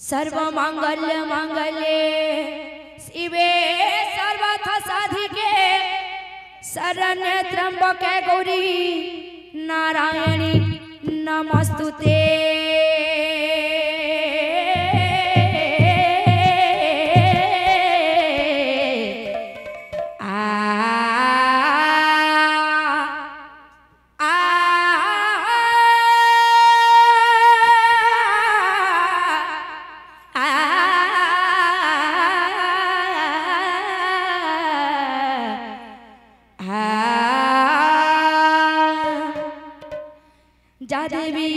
सर्वमंगल मंगले शिवे सर्वथ साधिके शरण्ये त्र्यंबके गौरी नारायणी नमस्तुते। जा देवी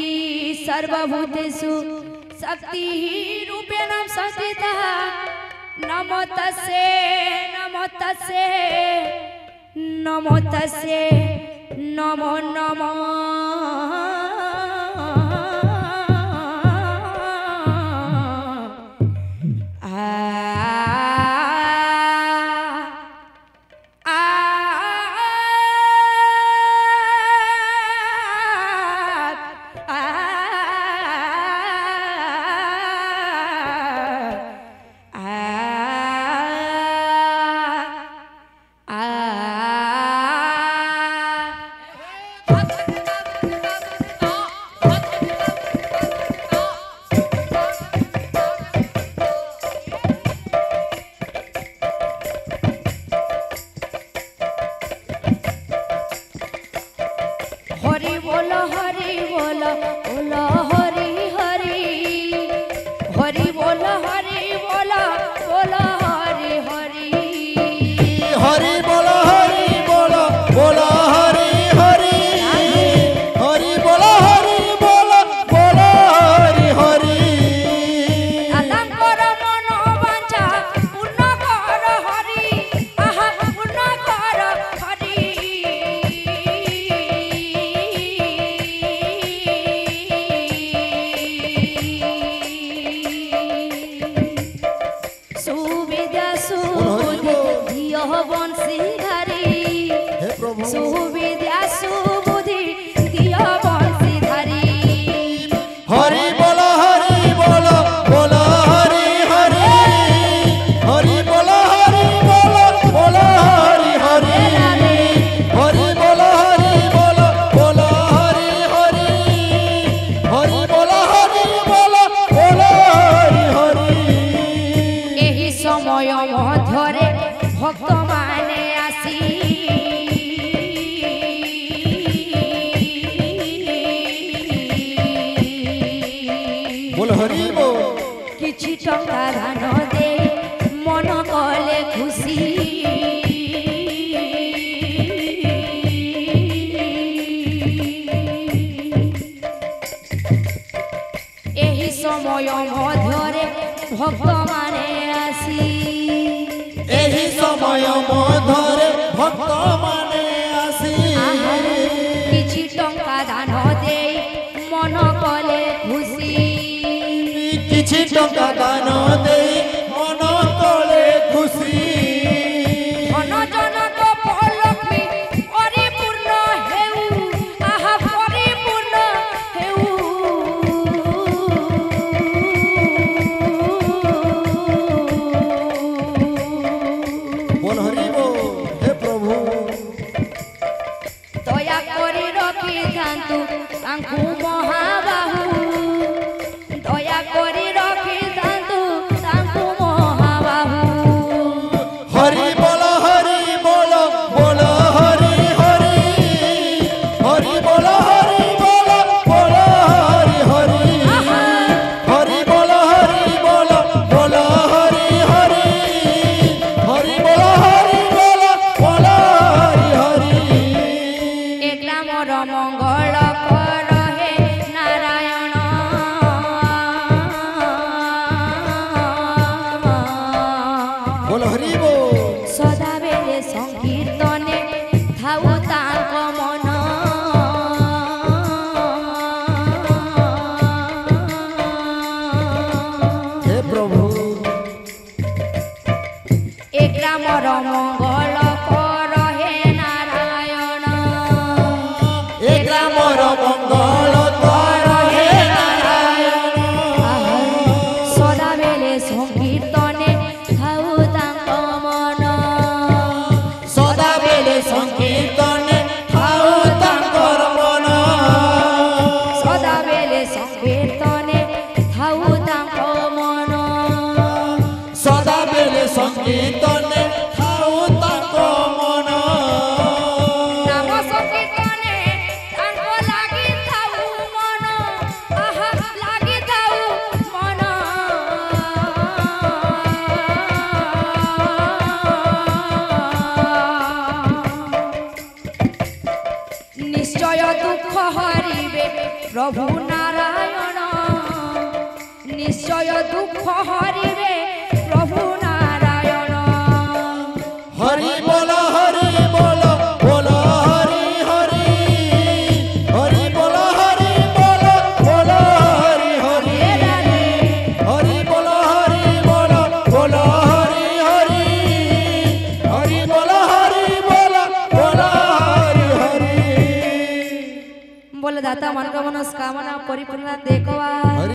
सर्वभूतेषु शक्ति रूपेण संस्थिता। नमो तस्यै नमो तस्यै नमो तस्यै नमो नमः। किछि टंका दान दे मन कले खुशी। एही समय मध्यरे भक्त माने आसी। एही समय मध्यरे भक्त माने आसी। किछि टंका दान दे मन कले खुशी। किछि टंका दान दे मन कले खुशी। धन जनक लक्ष्मी परिपूर्ण हेउ आहा परिपूर्ण हेउ। बोल हरि बोल हे प्रभु। दया करी रखी थांतु तांकु महाबाहु। दया करी रखी थांतु तांकु महाबाहु। हरि बोल बोल हरि हरि। हरि बोल बोल हरि हरि। हरि बोल बोल हरि हरि। हरि बोल बोल हरि हरि। एकला मोर मंगल कर हे नारायण। बोल हरि बोल। सदा बेले संकीर्तने थाउ तांक मन। हे प्रभु एकला मोर मंगल कर हे नारायण। एकला मोर मंगल कर हे नारायण। सदा প্রভু নারায়ণ নিশ্চয় দুঃখ হরিবে প্রভু নারায়ণ হরি বল বল হরি হরি হরি বল হরি হরি হরি বল হরি হরি হরি বল হরি হরি বলে দাতা মনকামনা কামনা পরিপূর্ণ দেখবা